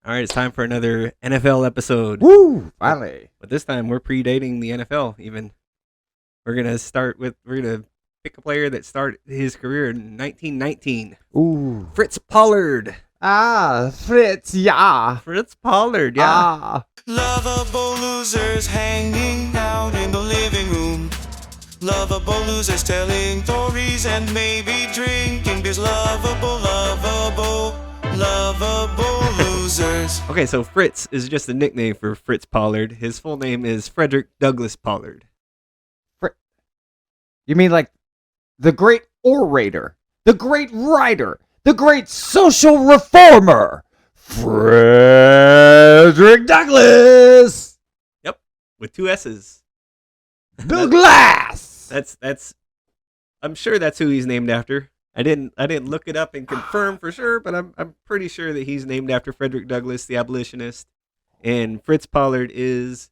All right, it's time for another NFL episode. Woo! Finally. But this time we're predating the NFL even. We're gonna pick a player that started his career in 1919. Ooh. Fritz Pollard. Fritz, yeah. Fritz Pollard, yeah. Loveable losers hanging out in the living room. Loveable losers telling stories and maybe drinking beers. Lovable losers. Okay, so Fritz is just a nickname for Fritz Pollard. His full name is Frederick Douglass Pollard. You mean like the great orator, the great writer, the great social reformer, Frederick Douglass. Yep, with two S's. Douglass. That's. I'm sure that's who he's named after. I didn't look it up and confirm for sure, but I'm pretty sure that he's named after Frederick Douglass, the abolitionist. And Fritz Pollard is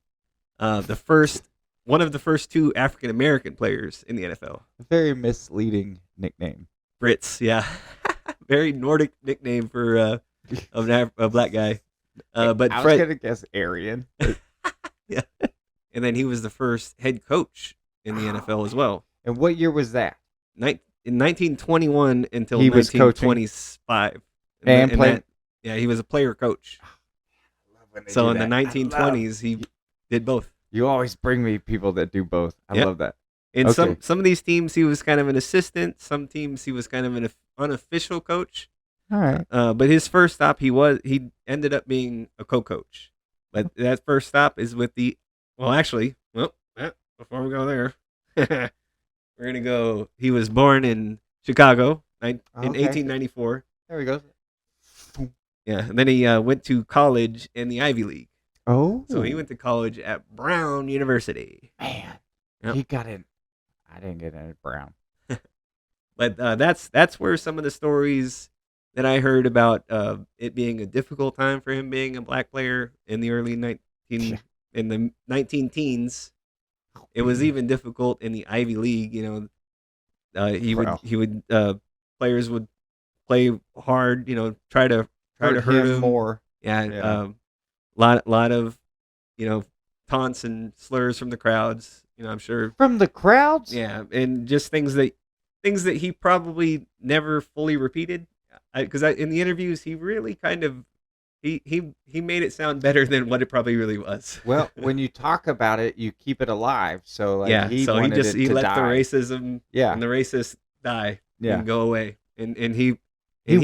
one of the first two African American players in the NFL. A very misleading nickname. Fritz, yeah, very Nordic nickname for a black guy. But I was Fred, gonna guess Aryan. yeah, and then he was the first head coach in the NFL as well. And what year was that? In 1921 until He was 1925. And playing. Yeah, he was a player coach. So in the 1920s, he did both. You always bring me people that do both. I Yep. love that. In Okay. some of these teams, he was kind of an assistant. Some teams, he was kind of an unofficial coach. All right. But his first stop, he ended up being a co-coach. But that first stop is with before we go there, we're gonna go. He was born in Chicago in Okay. 1894. There we go. Yeah, and then he went to college in the Ivy League. Oh. So he went to college at Brown University. Man, Yep. he got in. I didn't get in at Brown. But that's where some of the stories that I heard about it being a difficult time for him being a black player in the early 19 teens. It was even difficult in the Ivy League. You know, players would play hard. You know, try to hurt him more. Yeah. Lot of taunts and slurs from the crowds. You know, I'm sure. From the crowds? Yeah, and just things that he probably never fully repeated. Because in the interviews, he really kind of he made it sound better than what it probably really was. Well, when you talk about it, you keep it alive. So like, yeah, he so wanted it he to let die. the racism Yeah. and the racists die Yeah. and go away, and he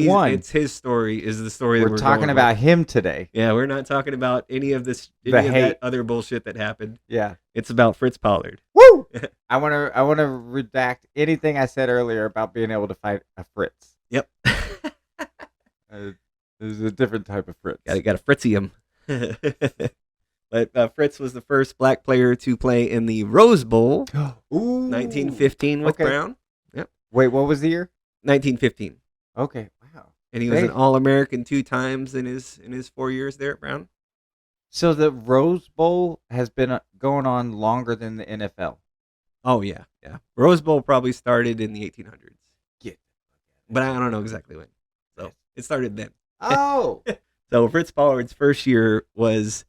won. It's his story is the story that We're we're talking going about with. him today. Yeah, we're not talking about any of The that hate. other bullshit that happened. Yeah. It's about Fritz Pollard. Woo! I want to redact anything I said earlier about being able to fight a Fritz. Yep. There's a different type of Fritz. Got to Fritzy him. But Fritz was the first black player to play in the Rose Bowl, Ooh. 1915 with Okay. Brown. Wait, what was the year? 1915, Okay. Wow. and he was Hey. an All-American 2 times in his 4 years there at Brown. So the Rose Bowl has been going on longer than the NFL. Oh yeah. Rose Bowl probably started in the 1800s, Yeah. but I don't know exactly when. So it started then. Oh. So Fritz Pollard's first year was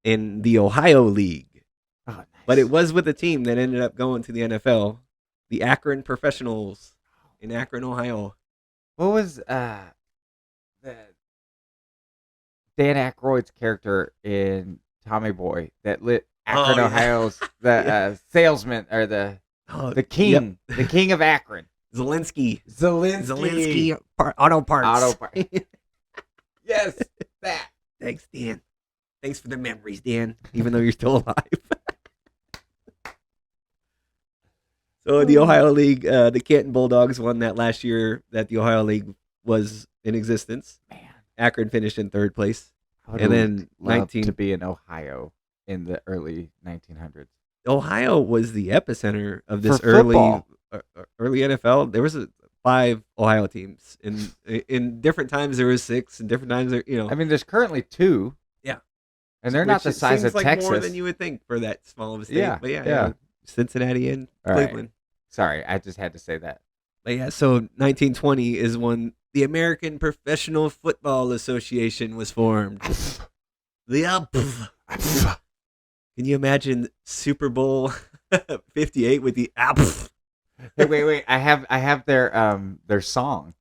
in the Ohio League. Oh, nice. But it was with a team that ended up going to the NFL, the Akron Professionals in Akron, Ohio. What was the Dan Aykroyd's character in Tommy Boy that lit Akron, yeah. Ohio's the salesman or the king, Yep. the king of Akron, Zelensky Zelensky Auto Parts. Auto Parts. Yes, that. Thanks, Dan. Thanks for the memories, Dan. Even though you're still alive. So in the Ohio League, the Canton Bulldogs won that last year that the Ohio League was in existence. Man, Akron finished in 3rd place. I would And have then loved 19 to be in Ohio in the early 1900s. Ohio was the epicenter of this For football. early NFL. There was 5 Ohio teams. In different times there was 6, and different times there, I mean, there's currently 2. Yeah. And they're not the which size seems of like Texas. more than you would think for that small of a state. Yeah, But yeah. Cincinnati and All right. Cleveland. Sorry, I just had to say that. But yeah, so 1920 is when the American Professional Football Association was formed. The Can you imagine Super Bowl 58 with the Hey, wait. I have their song.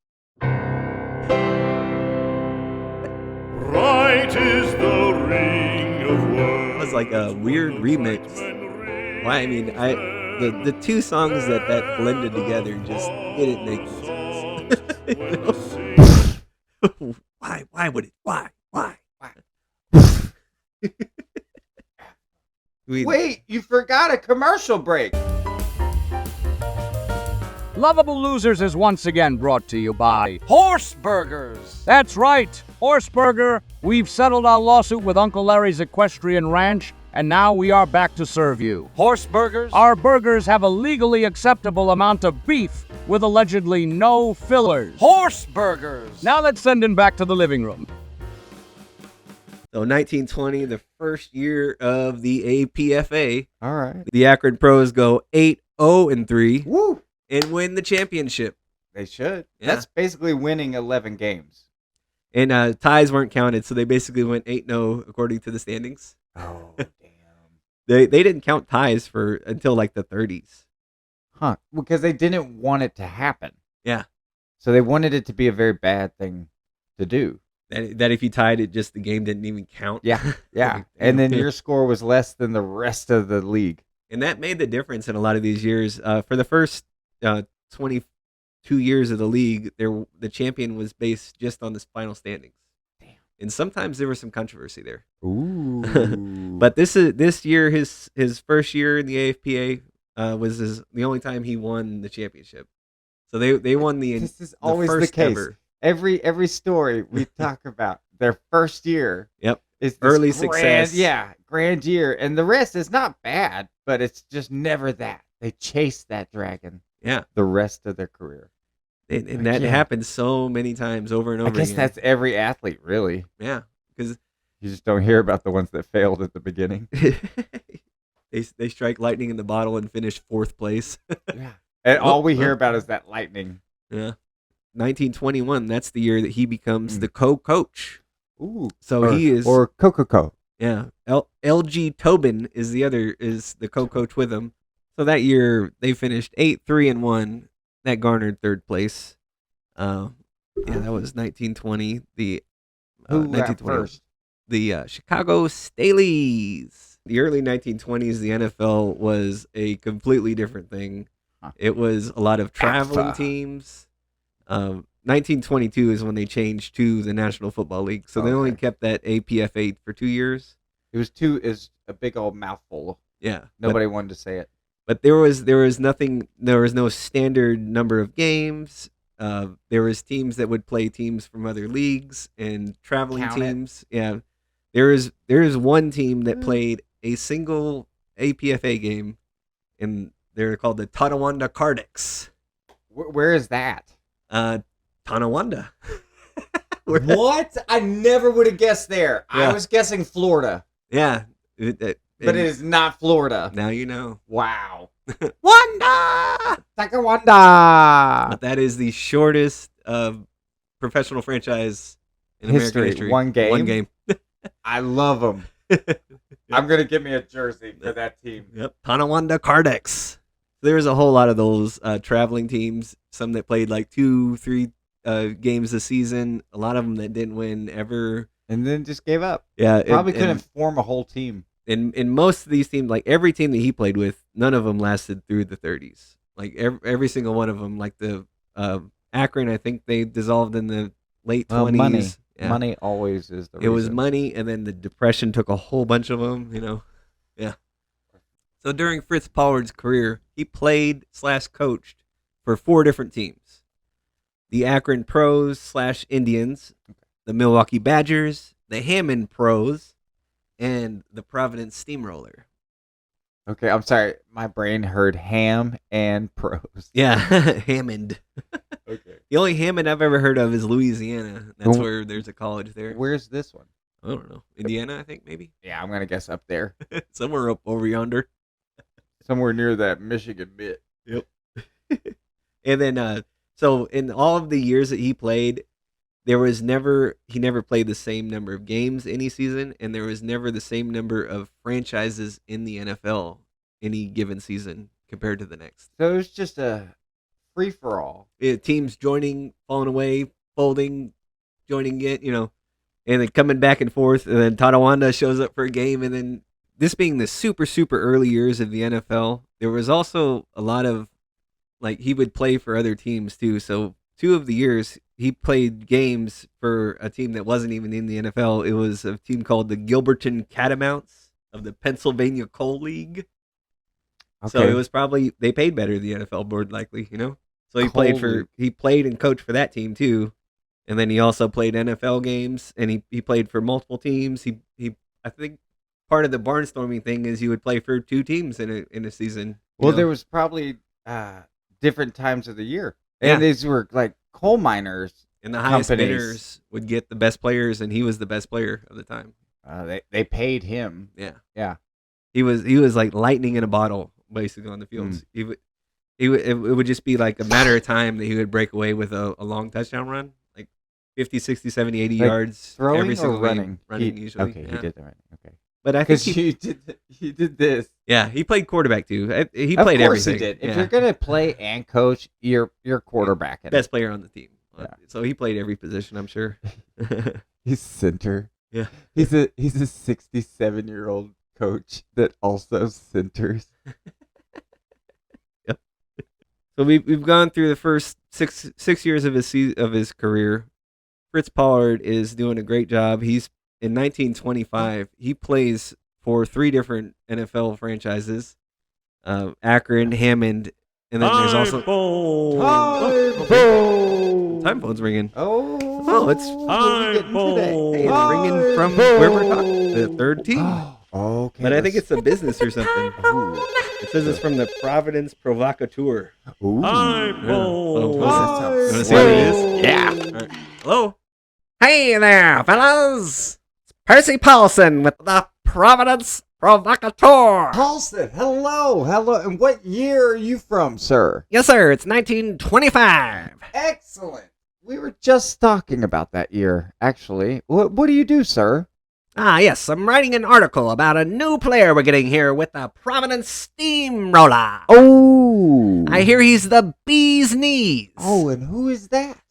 Right is the ring of words. It was like a weird remix. Why? I mean, the two songs that blended together just didn't make sense. Why would it? Why? Wait, you forgot a commercial break. Loveable Losers is once again brought to you by Horse burgers. That's right, Horse Burger. We've settled our lawsuit with Uncle Larry's Equestrian Ranch, and now we are back to serve you. Horse burgers. Our burgers have a legally acceptable amount of beef with allegedly no fillers. Horse burgers. Now let's send him back to the living room. So 1920, the first year of the APFA, All right. the Akron Pros go 8-0-3 Woo! and win the championship. They should. Yeah. That's basically winning 11 games. And ties weren't counted, so they basically went 8-0 according to the standings. Oh, damn. They didn't count ties for until like the 30s. Huh. Because they didn't want it to happen. Yeah. So they wanted it to be a very bad thing to do. That if you tied it, just the game didn't even count. Yeah. Yeah. And then your score was less than the rest of the league. And that made the difference in a lot of these years. For the first 22 years of the league, the champion was based just on the final standings. Damn. And sometimes there was some controversy there. Ooh. But this year, his first year in the AFPA was the only time he won the championship. So they won the This is always the first case. ever. Every story we talk about, their first year. Yep. Is this Early grand, success. Yeah, grand year. And the rest is not bad, but it's just never that. They chase that dragon Yeah. the rest of their career. And that Yeah. happens so many times over and over I guess again. that's every athlete, really. Yeah. Because You just don't hear about the ones that failed at the beginning. they strike lightning in the bottle and finish fourth place. Yeah. And all we hear about is that lightning. Yeah. 1921, that's the year that he becomes the co-coach. Ooh. So he is Or Coca-Cola. yeah. LG Tobin is the co-coach with him. So that year they finished 8-3-1. That garnered third place. Yeah, that was 1920. The Who got 1920 first? the Chicago Staleys. The early 1920s, the NFL was a completely different thing. Huh. It was a lot of traveling Alpha. teams. 1922 is when they changed to the National Football League. So they only Okay. kept that APFA for 2 years. It was a big old mouthful. Yeah. Nobody wanted to say it. But there was nothing. There was no standard number of games. There was teams that would play teams from other leagues and traveling Count it. teams. Yeah, there is one team that played a single APFA game, and they're called the Tonawanda Cardex. Where is that? Tonawanda. What? I never would have guessed there. Yeah. I was guessing Florida, Yeah, but it is not Florida. now you know. Wow. Wanda. Takawanda. But that is the shortest professional franchise in American history. One game? One game. I love them. I'm going to get me a jersey for that team. Yep, Tonawanda Cardex. There's a whole lot of those traveling teams. Some that played like 2-3 games a season. A lot of them that didn't win ever. And then just gave up. Yeah, Probably couldn't form a whole team. In most of these teams, like every team that he played with, none of them lasted through the 30s. Like every single one of them. Like the Akron, I think they dissolved in the late 20s. Money. Yeah. Money always is the It was reason. money, and then the Depression took a whole bunch of them, you know. Yeah. So during Fritz Pollard's career, he played/coached for 4 different teams. The Akron Pros/Indians, the Milwaukee Badgers, the Hammond Pros, and the Providence Steamroller. Okay, I'm sorry. My brain heard ham and pros. Yeah, Hammond. Okay. The only Hammond I've ever heard of is Louisiana. That's Wh- where there's a college there. Where's this one? I don't know. Indiana, I think, maybe? Yeah, I'm going to guess up there. Somewhere up over yonder. Somewhere near that Michigan bit. Yep. And then So in all of the years that he played, he never played the same number of games any season, and there was never the same number of franchises in the NFL any given season compared to the next. So it was just a free for all. Teams joining, falling away, folding, joining it, and then coming back and forth, and then Tonawanda shows up for a game, and then this being the super, super early years of the NFL, there was also a lot of, he would play for other teams too. So 2 of the years he played games for a team that wasn't even in the NFL. It was a team called the Gilberton Catamounts of the Pennsylvania Coal League. Okay. So it was probably, they paid better the NFL board likely, So he Coal played and coached for that team too. And then he also played NFL games, and he played for multiple teams. I think part of the barnstorming thing is you would play for 2 teams in a season. Well, there was probably different times of the year. And these were like coal miners. And the highest companies. bidders would get the best players, and he was the best player of the time. They paid him. Yeah. Yeah. He was like lightning in a bottle, basically, on the fields. It would just be like a matter of time that he would break away with a long touchdown run, like 50, 60, 70, 80 yards Throwing every or single running? game. Running usually. Okay, yeah. he did that right. Okay. But I think Because he did this. yeah, he played quarterback too. He Of played course everything. he did. If Yeah. you're gonna play and coach, you're quarterbacking. Best player on the team. Yeah. So he played every position, I'm sure. He's center. Yeah. He's a 67-year-old coach that also centers. So we've gone through the first six years of his career. Fritz Pollard is doing a great job. He's in 1925. He plays for 3 different NFL franchises: Akron, Hammond, and then there's also time phone's ringing. Oh, it's what are we getting today? Hey, it's ringing from where we're talking, the 3rd team. Okay. But I think it's a business or something. Ooh. It says it's from the Providence Provocateur. Ooh. You want Hi, to see what it is? Yeah. All right. Hello. Hey there, fellas. It's Percy Paulson with the Providence Provocateur. Paulson, hello. And what year are you from, sir? Yes, sir. It's 1925. Excellent. We were just talking about that year, actually. What do you do, sir? Ah, yes. I'm writing an article about a new player we're getting here with the Providence Steamroller. Oh. I hear he's the bee's knees. Oh, and who is that?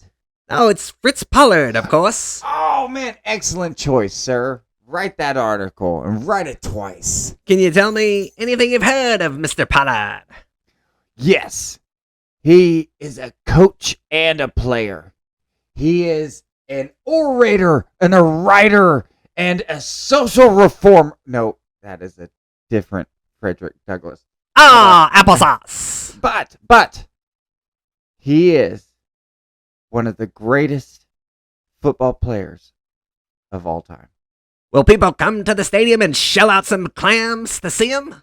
Oh, it's Fritz Pollard, of course. Oh, man, excellent choice, sir. Write that article and write it twice. Can you tell me anything you've heard of Mr. Pollard? Yes. He is a coach and a player. He is an orator and a writer and a social reform. No, that is a different Frederick Douglass. Ah, applesauce. But he is one of the greatest football players of all time. Will people come to the stadium and shell out some clams to see him?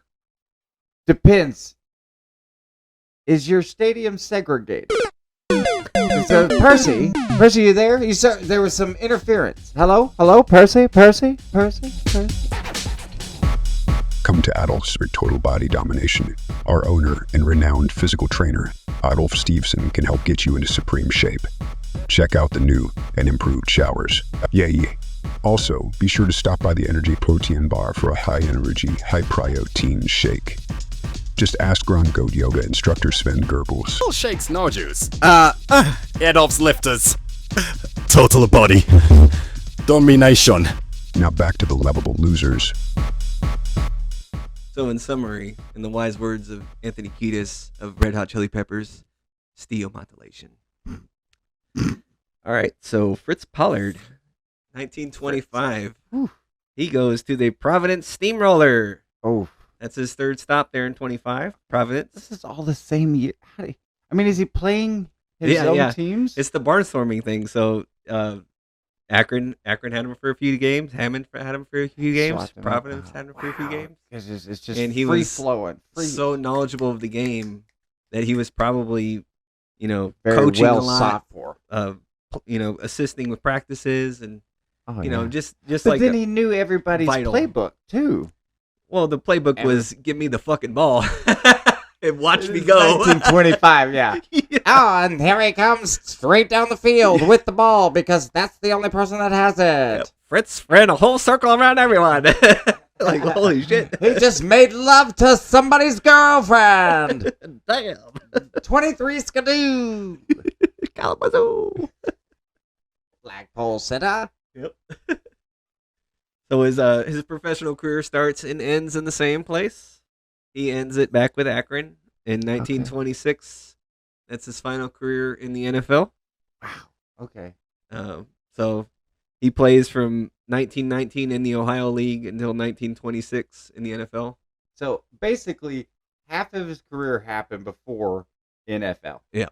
Depends. Is your stadium segregated? So, Percy, you there? There was some interference. Hello, Percy. Come to Adolph's for total body domination. Our owner and renowned physical trainer, Adolf Stevenson, can help get you into supreme shape. Check out the new and improved showers. Yay! Also, be sure to stop by the Energy Protein Bar for a high-energy, high-protein shake. Just ask Ground Goat Yoga instructor Sven Goebbels. All shakes, no juice. Adolf's lifters. Total body. Domination. Now back to the Loveable losers. So in summary, in the wise words of Anthony Kiedis of Red Hot Chili Peppers, steomodulation. All right, so Fritz Pollard, 1925. He goes to the Providence Steamroller. Oh, That's his 3rd stop there in 25, Providence. this is all the same year. Is he playing his own teams? It's the barnstorming thing. So Akron had him for a few games. Hammond had him for a few games. Swapped him. Providence had him for a few games. It's just And he free was flowing. So knowledgeable of the game that he was probably, very coaching well a lot, sought for. assisting with practices and, Oh, just but like then he knew everybody's vital. playbook too. Well, the playbook And- was give me the fucking ball. And watch me go. 1925, yeah. Oh, and here he comes straight down the field with the ball because that's the only person that has it. Yep. Fritz ran a whole circle around everyone. Like, holy shit. He just made love to somebody's girlfriend. Damn. 23 skidoo. Kalamazoo. Flagpole sitter. Yep. So his professional career starts and ends in the same place. He ends it back with Akron in 1926. That's his final career in the NFL. Wow. Okay. So he plays from 1919 in the Ohio League until 1926 in the NFL. So basically, half of his career happened before NFL. Yeah.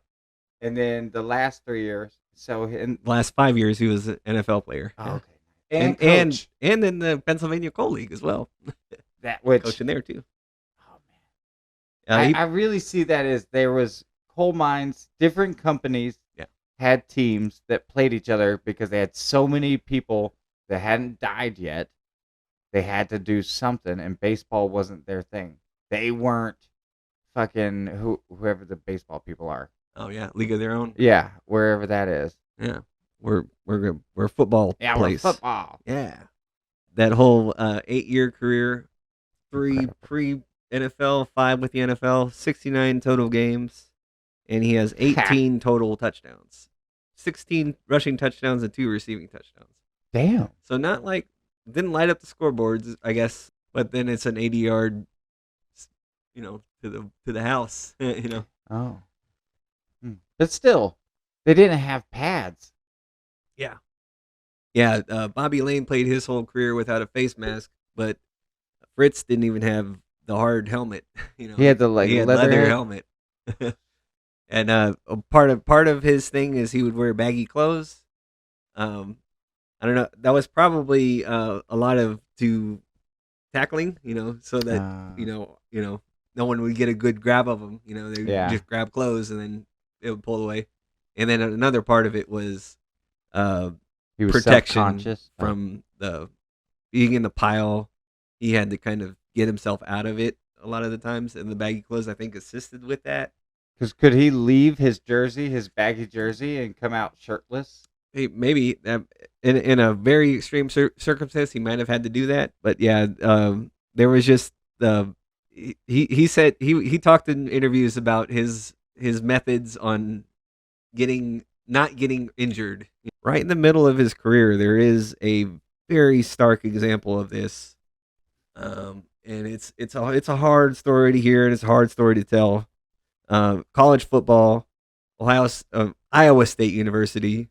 And then the last 3 years. So in The last 5 years, he was an NFL player. oh, okay. And coach. and in the Pennsylvania Coal League as well. That which Coaching there too. oh man. He- I really see that as there was coal mines, different companies had teams that played each other because they had so many people that hadn't died yet. They had to do something, and baseball wasn't their thing. They weren't fucking whoever the baseball people are. oh yeah, League of Their Own. Yeah, wherever that is. Yeah, we're a football Yeah, place. we're football. Yeah, that whole 8-year career, 3 pre NFL, 5 with the NFL, 69 total games, and he has 18 total touchdowns, 16 rushing touchdowns and 2 receiving touchdowns. Damn. So not like didn't light up the scoreboards, I guess, but then it's an 80-yard, to the house, Oh. But still, they didn't have pads. Yeah, Bobby Lane played his whole career without a face mask, but Fritz didn't even have the hard helmet. He had the he had leather head? helmet. And a part of his thing is he would wear baggy clothes. I don't know. That was probably a lot of tackling, so that no one would get a good grab of him. They would just grab clothes and then it would pull away. And then another part of it was He was protection self-conscious. from the being in the pile. He had to kind of get himself out of it a lot of the times, and the baggy clothes I think assisted with that. Because could he leave his baggy jersey, and come out shirtless? Hey, maybe in a very extreme circumstance he might have had to do that, but yeah, there was just he said he talked in interviews about his methods on not getting injured. Right in the middle of his career, there is a very stark example of this, and it's a hard story to hear and it's a hard story to tell. College football, Iowa State University.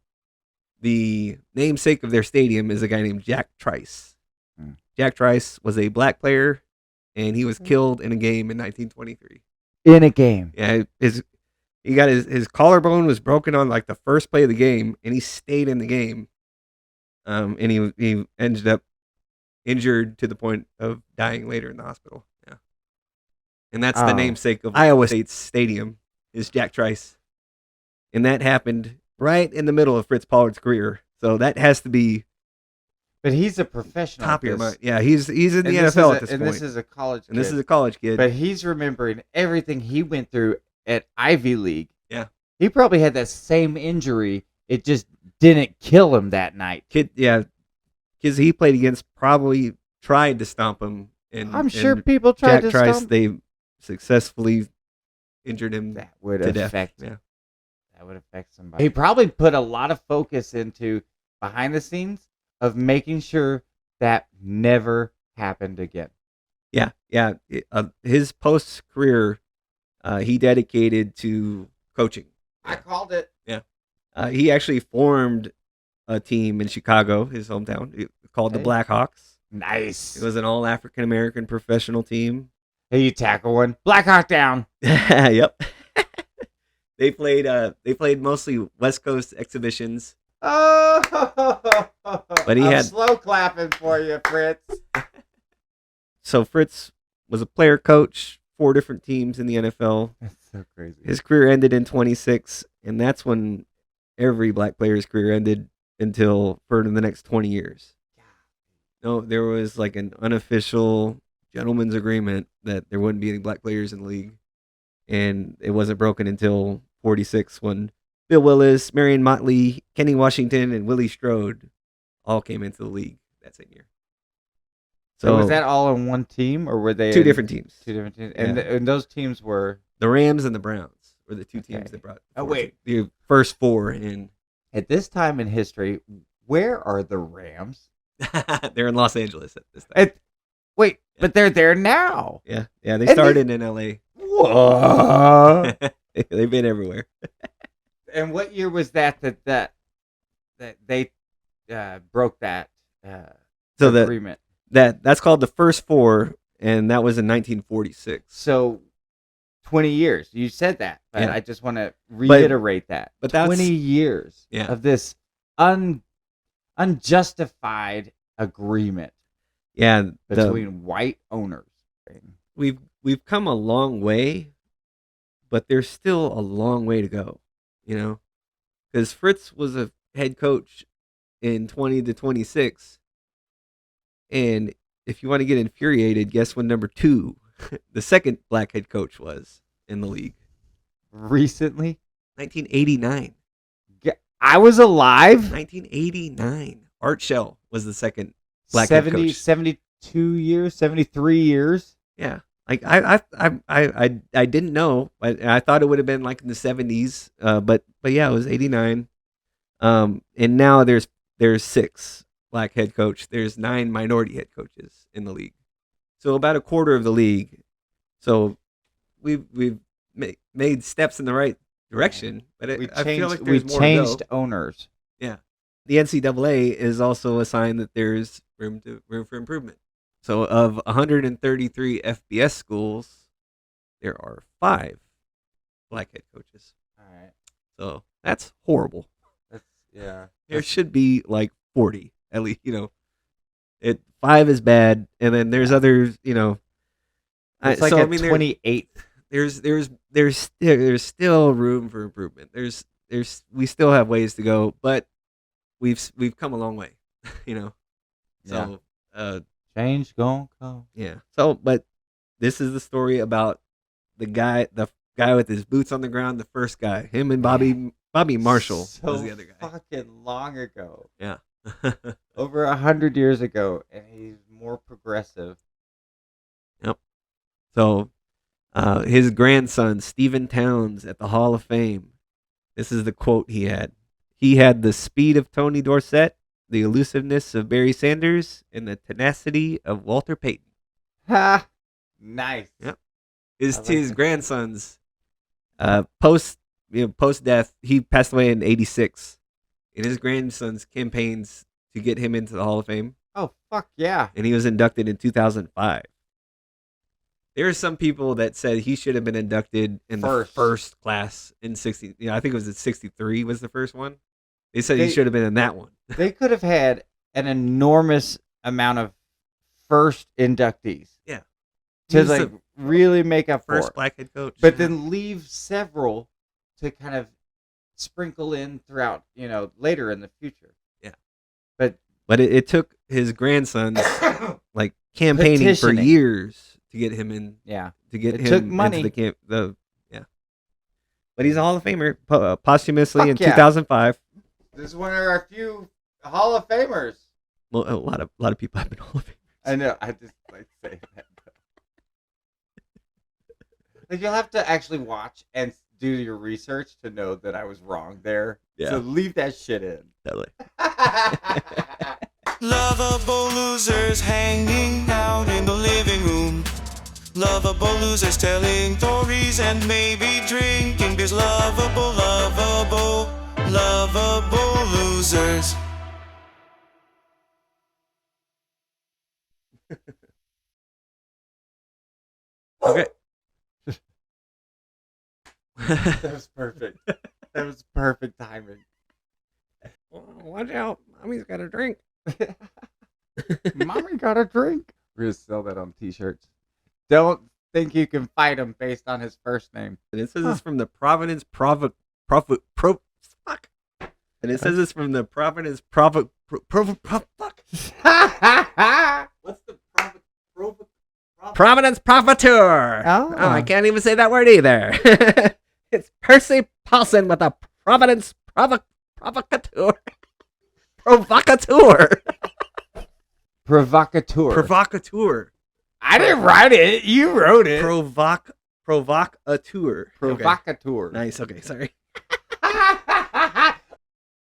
The namesake of their stadium is a guy named Jack Trice. Jack Trice was a black player, and he was killed in a game in 1923. In a game. Yeah, he got his collarbone was broken on like the first play of the game, and he stayed in the game. And he ended up injured to the point of dying later in the hospital. Yeah, and that's the namesake of Iowa State's stadium is Jack Trice, and that happened right in the middle of Fritz Pollard's career. So that has to be. But he's a professional. Top of your mind. Yeah, he's in the NFL at this point. And this is a college kid. And this is a college kid. But he's remembering everything he went through at Ivy League. Yeah. He probably had that same injury. It just didn't kill him that night. Kids he played against probably tried to stomp him. And I'm sure people tried to Trice, stomp. they successfully injured him That would to affect. death. Yeah. That would affect somebody. He probably put a lot of focus into behind the scenes of making sure that never happened again. Yeah. His post career, he dedicated to coaching. I called it. Yeah. He actually formed a team in Chicago, his hometown, called the Blackhawks. Nice. It was an all African American professional team. Hey, you tackle one. Blackhawk down. Yep. They played mostly West Coast exhibitions. Oh, But he I'm had slow clapping for you, Fritz. So Fritz was a player coach, 4 different teams in the NFL. That's so crazy. His career ended in 26, and that's when every black player's career ended for the next 20 years. No, there was like an unofficial gentleman's agreement that there wouldn't be any black players in the league. and it wasn't broken until 46 when Bill Willis, Marion Motley, Kenny Washington, and Willie Strode all came into the league that same year. So was that all on one team, or were they two different teams? Two different teams, Yeah. and those teams were The Rams and the Browns were the two teams Okay. that brought. Oh, wait. the first four in. at this time in history. Where are the Rams? They're in Los Angeles at this time. Wait, but they're there now. Yeah, they And started in L.A. Whoa! They've been everywhere. And what year was that they broke that So agreement? that's called the first four, and that was in 1946. So 20 years. You said that, but Yeah. I just want to reiterate that. but that's- 20 years Yeah. of this unjustified agreement Yeah, between white owners. we've come a long way, but there's still a long way to go. Because Fritz was a head coach in 20 to 26, and if you want to get infuriated, guess when number 2, the second black head coach, was in the league? Recently, 1989. I was alive. 1989. Art Shell was the second black head 70, coach. 72 years, 73 years. Yeah, like I didn't know. I thought it would have been like in the 70s. But yeah, it was 89. And now there's 6 black head coach. There's 9 minority head coaches in the league. So about a quarter of the league. So we've made steps in the right direction. But I feel like there's more to go. owners. Yeah, the NCAA is also a sign that there's room for improvement. So of 133 FBS schools, there are 5 black head coaches. All right. So that's horrible. Yeah. There should be like 40 at least. 5 is bad, and then there's others. It's like 28th. There's still room for improvement. We still have ways to go, but we've come a long way. So Change gon' come. yeah. So, but this is the story about the guy with his boots on the ground, the first guy. Him and Bobby Marshall was the other guy. Fucking long ago. Yeah. Over 100 years ago, and he's more progressive. Yep. So, his grandson, Stephen Towns, at the Hall of Fame. This is the quote he had. He had the speed of Tony Dorsett, the elusiveness of Barry Sanders, and the tenacity of Walter Payton. Ha! Nice. Yep. I like His that. grandson's post death. He passed away in '86, and his grandson's campaigns to get him into the Hall of Fame, Oh, fuck yeah. and he was inducted in 2005. There are some people that said he should have been inducted in the first class in 60. I think it was at 63 was the first one. They said he should have been in that one. They could have had an enormous amount of first inductees. Yeah. To He's like the really make up for first it. black head coach. But then leave several to kind of sprinkle in throughout, later in the future. Yeah. But it took his grandsons like campaigning for Petitioning. years to get him in. yeah. To get It him took money. into the camp. Yeah. But he's a Hall of Famer posthumously Fuck in yeah. 2005. This is one of our few Hall of Famers. Well, a lot of people have been Hall of Famers. I know. I just like saying that. Like you'll have to actually watch and do your research to know that I was wrong there. Yeah. So leave that shit in. Totally. Loveable losers hanging out in the living room. Loveable losers telling stories and maybe drinking beers. Loveable losers. Okay. That was perfect. That was perfect timing. Watch out. Mommy's got a drink. Mommy got a drink. We're going to sell that on t-shirts. Don't think you can fight him based on his first name. And it says it's from the Providence fuck. And it says it's from the Providence fuck. What's the Providence Profiteur. Oh. I can't even say that word either. It's Percy Paulson with a Providence Provocateur. Provocateur. Provocateur. Provocateur. I didn't write it. You wrote it. Provocateur. Provocateur. Okay. Nice. Okay, sorry.